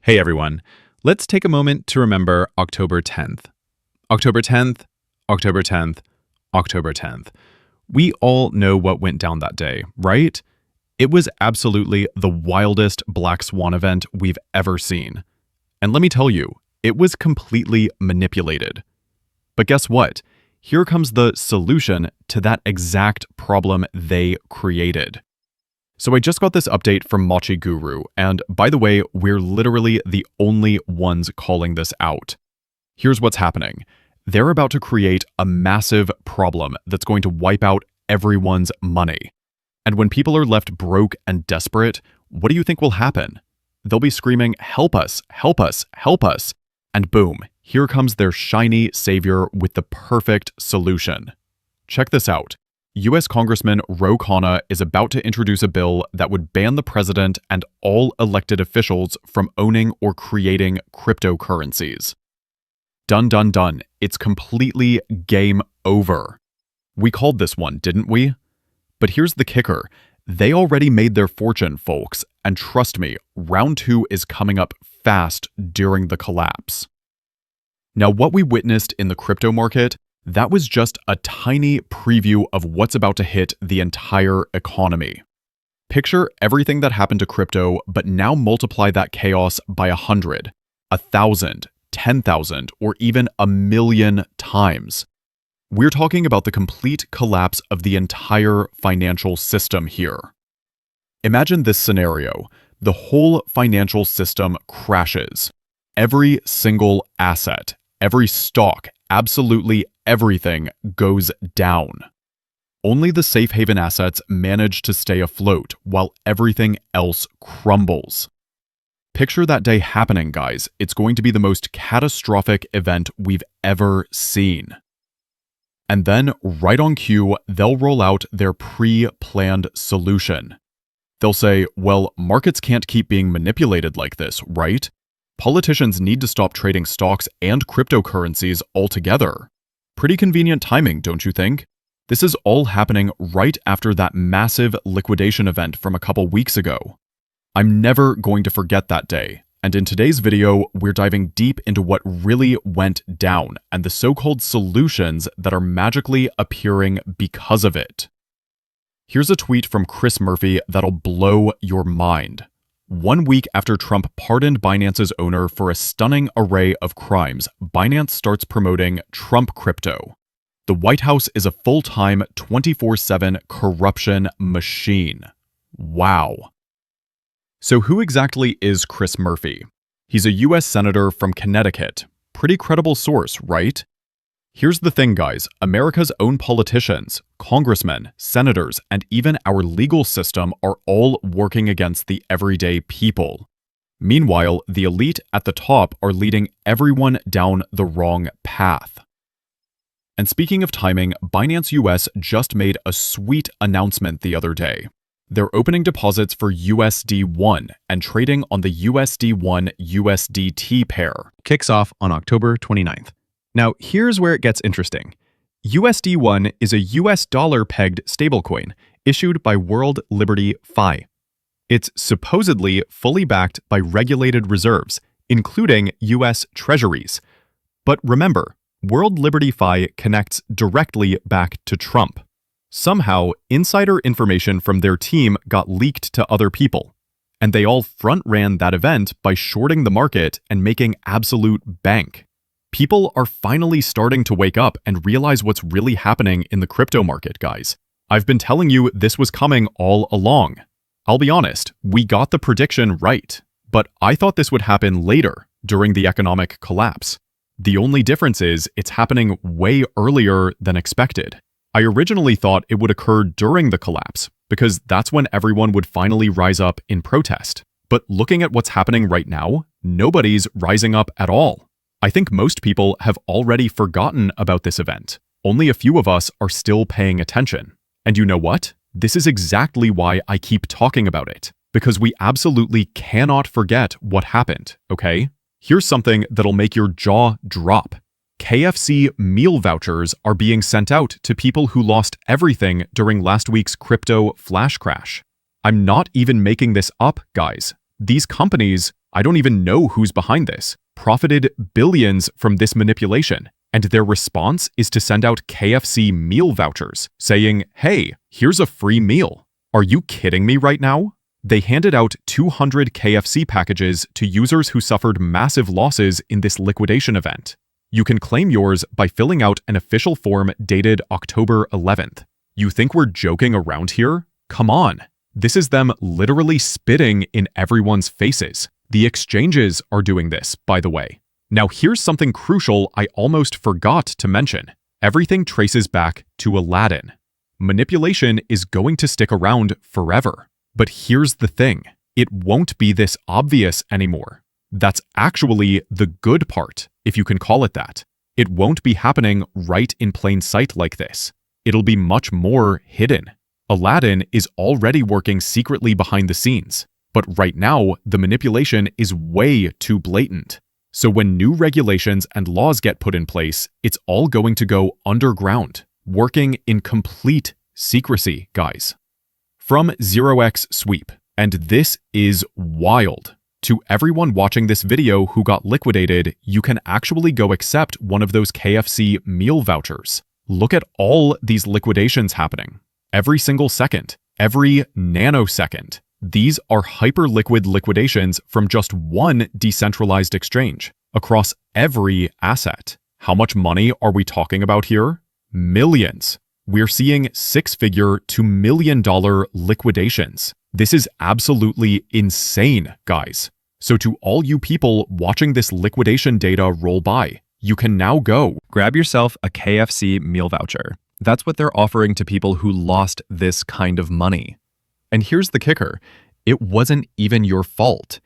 Hey everyone, let's take a moment to remember October 10th. October 10th, October 10th, October 10th. We all know what went down that day, right? It was absolutely the wildest black swan event we've ever seen. And let me tell you, it was completely manipulated. But guess what? Here comes the solution to that exact problem they created. So I just got this update from Mochi Guru, and by the way, we're literally the only ones calling this out. Here's what's happening. They're about to create a massive problem that's going to wipe out everyone's money. And when people are left broke and desperate, what do you think will happen? They'll be screaming, "Help us, help us, help us." And boom, here comes their shiny savior with the perfect solution. Check this out. US Congressman Ro Khanna is about to introduce a bill that would ban the president and all elected officials from owning or creating cryptocurrencies. Done, done, done. It's completely game over. We called this one, didn't we? But here's the kicker. They already made their fortune, folks, and trust me, round 2 is coming up fast during the collapse. Now, what we witnessed in the crypto market, that was just a tiny preview of what's about to hit the entire economy. Picture everything that happened to crypto, but now multiply that chaos by 100, 1,000, 10,000, or even 1,000,000 times. We're talking about the complete collapse of the entire financial system here. Imagine this scenario. The whole financial system crashes. Every single asset, every stock, absolutely everything goes down. Only the safe haven assets manage to stay afloat while everything else crumbles. Picture that day happening, guys. It's going to be the most catastrophic event we've ever seen. And then, right on cue, they'll roll out their pre-planned solution. They'll say, well, markets can't keep being manipulated like this, right? Politicians need to stop trading stocks and cryptocurrencies altogether. Pretty convenient timing, don't you think? This is all happening right after that massive liquidation event from a couple weeks ago. I'm never going to forget that day, and in today's video, we're diving deep into what really went down and the so-called solutions that are magically appearing because of it. Here's a tweet from Chris Murphy that'll blow your mind. 1 week after Trump pardoned Binance's owner for a stunning array of crimes, Binance starts promoting Trump crypto. The White House is a full-time 24/7 corruption machine. Wow. So who exactly is Chris Murphy? He's a US senator from Connecticut. Pretty credible source, right? Here's the thing, guys. America's own politicians, congressmen, senators, and even our legal system are all working against the everyday people. Meanwhile, the elite at the top are leading everyone down the wrong path. And speaking of timing, Binance US just made a sweet announcement the other day. They're opening deposits for USD1 and trading on the USD1 USDT pair. Kicks off on October 29th. Now, here's where it gets interesting. USD1 is a US dollar-pegged stablecoin issued by World Liberty Fi. It's supposedly fully backed by regulated reserves, including US treasuries. But remember, World Liberty Fi connects directly back to Trump. Somehow, insider information from their team got leaked to other people, and they all front-ran that event by shorting the market and making absolute bank. People are finally starting to wake up and realize what's really happening in the crypto market, guys. I've been telling you this was coming all along. I'll be honest, we got the prediction right, but I thought this would happen later, during the economic collapse. The only difference is it's happening way earlier than expected. I originally thought it would occur during the collapse, because that's when everyone would finally rise up in protest. But looking at what's happening right now, nobody's rising up at all. I think most people have already forgotten about this event. Only a few of us are still paying attention. And you know what? This is exactly why I keep talking about it. Because we absolutely cannot forget what happened, okay? Here's something that'll make your jaw drop. KFC meal vouchers are being sent out to people who lost everything during last week's crypto flash crash. I'm not even making this up, guys. These companies I don't even know who's behind this, profited billions from this manipulation. And their response is to send out KFC meal vouchers, saying, hey, here's a free meal. Are you kidding me right now? They handed out 200 KFC packages to users who suffered massive losses in this liquidation event. You can claim yours by filling out an official form dated October 11th. You think we're joking around here? Come on. This is them literally spitting in everyone's faces. The exchanges are doing this, by the way. Now here's something crucial I almost forgot to mention. Everything traces back to Aladdin. Manipulation is going to stick around forever. But here's the thing. It won't be this obvious anymore. That's actually the good part, if you can call it that. It won't be happening right in plain sight like this. It'll be much more hidden. Aladdin is already working secretly behind the scenes. But right now, the manipulation is way too blatant. So when new regulations and laws get put in place, it's all going to go underground, working in complete secrecy, guys. From 0x Sweep, and this is wild. To everyone watching this video who got liquidated, you can actually go accept one of those KFC meal vouchers. Look at all these liquidations happening. Every single second, every nanosecond. These are hyperliquid liquidations from just one decentralized exchange across every asset. How much money are we talking about here? Millions. We're seeing six-figure to million-dollar liquidations. This is absolutely insane, guys. So to all you people watching this liquidation data roll by, you can now go grab yourself a KFC meal voucher. That's what they're offering to people who lost this kind of money. And here's the kicker. It wasn't even your fault.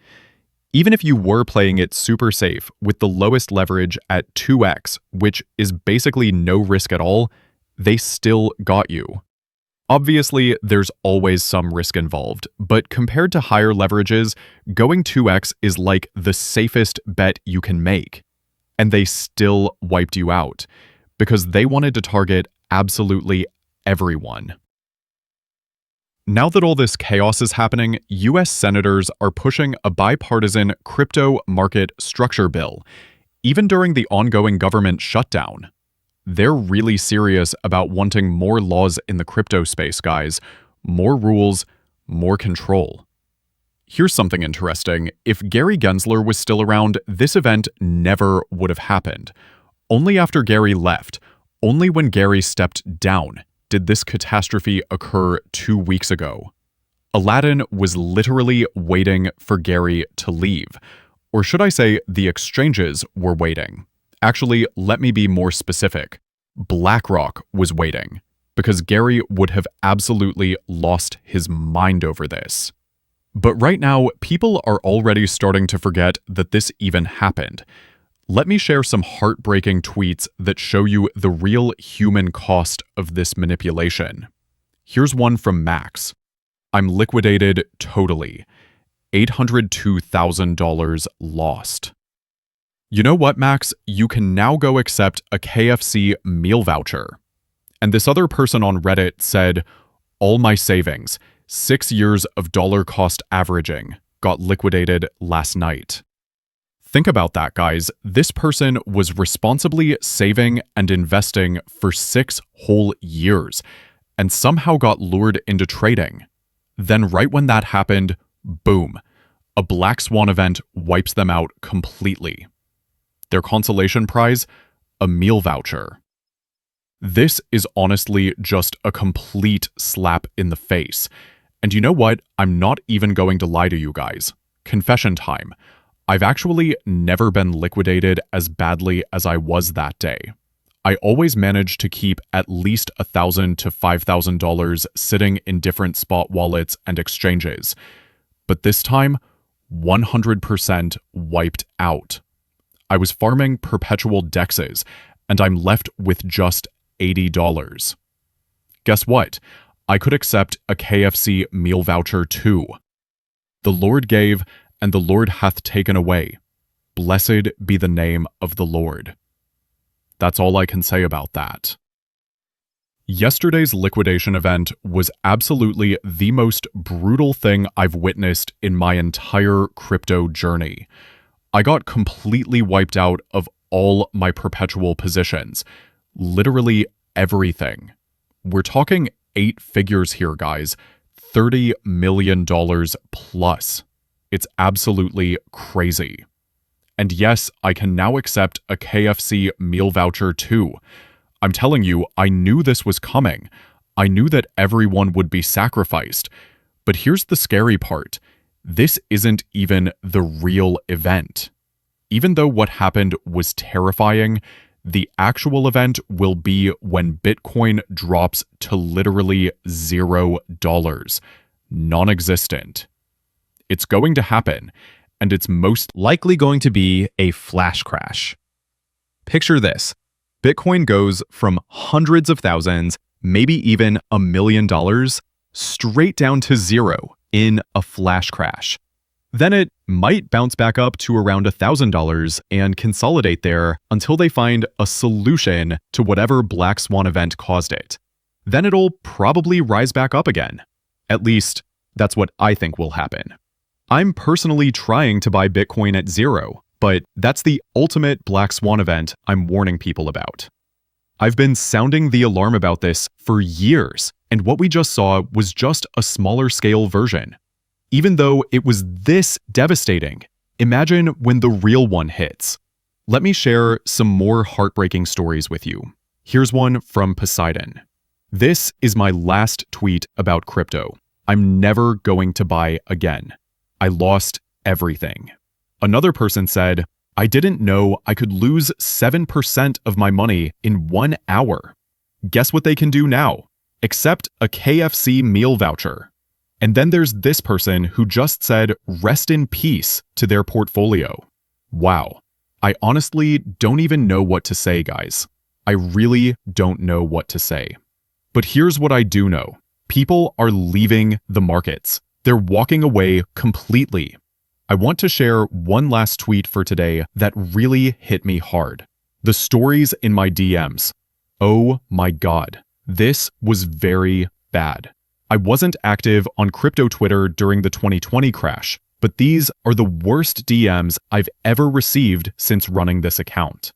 Even if you were playing it super safe with the lowest leverage at 2x, which is basically no risk at all, they still got you. Obviously, there's always some risk involved, but compared to higher leverages, going 2x is like the safest bet you can make. And they still wiped you out because they wanted to target absolutely everyone. Now that all this chaos is happening, US senators are pushing a bipartisan crypto market structure bill, even during the ongoing government shutdown. They're really serious about wanting more laws in the crypto space, guys. More rules, more control. Here's something interesting. If Gary Gensler was still around, this event never would have happened. Only after Gary left, only when Gary stepped down, did this catastrophe occur 2 weeks ago. Aladdin was literally waiting for Gary to leave. Or should I say, the exchanges were waiting. Actually, let me be more specific. BlackRock was waiting, because Gary would have absolutely lost his mind over this. But right now, people are already starting to forget that this even happened. Let me share some heartbreaking tweets that show you the real human cost of this manipulation. Here's one from Max. I'm liquidated totally. $802,000 lost. You know what, Max? You can now go accept a KFC meal voucher. And this other person on Reddit said, all my savings, 6 years of dollar cost averaging, got liquidated last night. Think about that, guys. This person was responsibly saving and investing for 6 whole years and somehow got lured into trading. Then right when that happened, boom, a black swan event wipes them out completely. Their consolation prize, a meal voucher. This is honestly just a complete slap in the face. And you know what? I'm not even going to lie to you guys. Confession time. I've actually never been liquidated as badly as I was that day. I always managed to keep at least $1,000 to $5,000 sitting in different spot wallets and exchanges. But this time, 100% wiped out. I was farming perpetual dexes, and I'm left with just $80. Guess what? I could accept a KFC meal voucher too. The Lord gave, and the Lord hath taken away. Blessed be the name of the Lord. That's all I can say about that. Yesterday's liquidation event was absolutely the most brutal thing I've witnessed in my entire crypto journey. I got completely wiped out of all my perpetual positions. Literally everything. We're talking 8 figures here, guys. $30 million plus. It's absolutely crazy. And yes, I can now accept a KFC meal voucher too. I'm telling you, I knew this was coming. I knew that everyone would be sacrificed. But here's the scary part. This isn't even the real event. Even though what happened was terrifying, the actual event will be when Bitcoin drops to literally $0. Non-existent. It's going to happen, and it's most Likely going to be a flash crash. Picture this. Bitcoin goes from hundreds of thousands, maybe even $1 million, straight down to zero in a flash crash. Then it might bounce back up to around $1,000 and consolidate there until they find a solution to whatever black swan event caused it. Then it'll probably rise back up again. At least, that's what I think will happen. I'm personally trying to buy Bitcoin at zero, but that's the ultimate black swan event I'm warning people about. I've been sounding the alarm about this for years, and what we just saw was just a smaller scale version. Even though it was this devastating, imagine when the real one hits. Let me share some more heartbreaking stories with you. Here's one from Poseidon. This is my last tweet about crypto. I'm never going to buy again. I lost everything. Another person said, I didn't know I could lose 7% of my money in 1 hour. Guess what they can do now? Accept a KFC meal voucher. And then there's this person who just said, rest in peace to their portfolio. Wow. I honestly don't even know what to say, guys. I really don't know what to say. But here's what I do know. People are leaving the markets. They're walking away completely. I want to share one last tweet for today that really hit me hard. The stories in my DMs. Oh my God. This was very bad. I wasn't active on crypto Twitter during the 2020 crash, but these are the worst DMs I've ever received since running this account.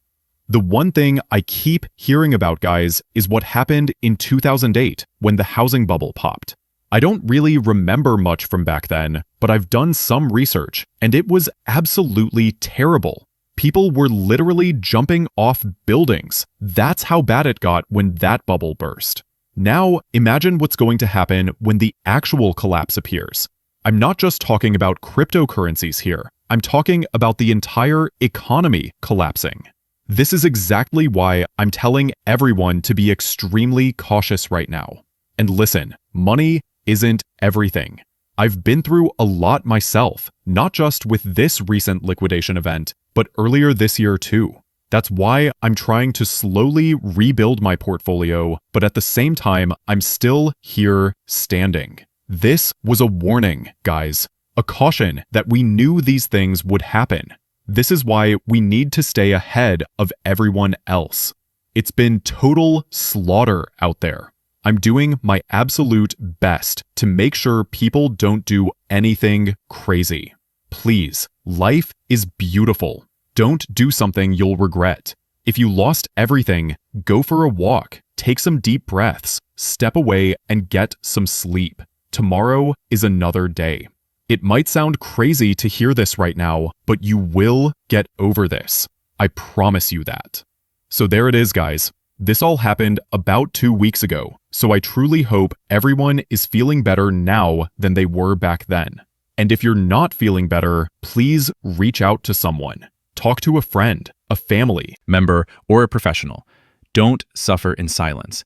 The one thing I keep hearing about, guys, is what happened in 2008 when the housing bubble popped. I don't really remember much from back then, but I've done some research, and it was absolutely terrible. People were literally jumping off buildings. That's how bad it got when that bubble burst. Now, imagine what's going to happen when the actual collapse appears. I'm not just talking about cryptocurrencies here. I'm talking about the entire economy collapsing. This is exactly why I'm telling everyone to be extremely cautious right now. And listen, money isn't everything. I've been through a lot myself, not just with this recent liquidation event, but earlier this year too. That's why I'm trying to slowly rebuild my portfolio, but at the same time, I'm still here standing. This was a warning, guys, a caution that we knew these things would happen. This is why we need to stay ahead of everyone else. It's been total slaughter out there. I'm doing my absolute best to make sure people don't do anything crazy. Please, life is beautiful. Don't do something you'll regret. If you lost everything, go for a walk, take some deep breaths, step away and get some sleep. Tomorrow is another day. It might sound crazy to hear this right now, but you will get over this. I promise you that. So there it is, guys. This all happened about 2 weeks ago, so I truly hope everyone is feeling better now than they were back then. And if you're not feeling better, please reach out to someone. Talk to a friend, a family Member, or a professional. Don't suffer in silence.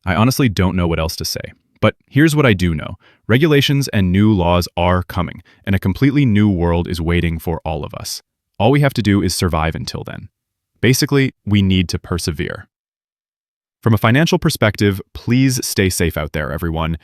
I honestly don't know what else to say. But here's what I do know. Regulations and new laws are coming, and a completely new world is waiting for all of us. All we have to do is survive until then. Basically, we need to persevere. From a financial perspective, please stay safe out there, everyone.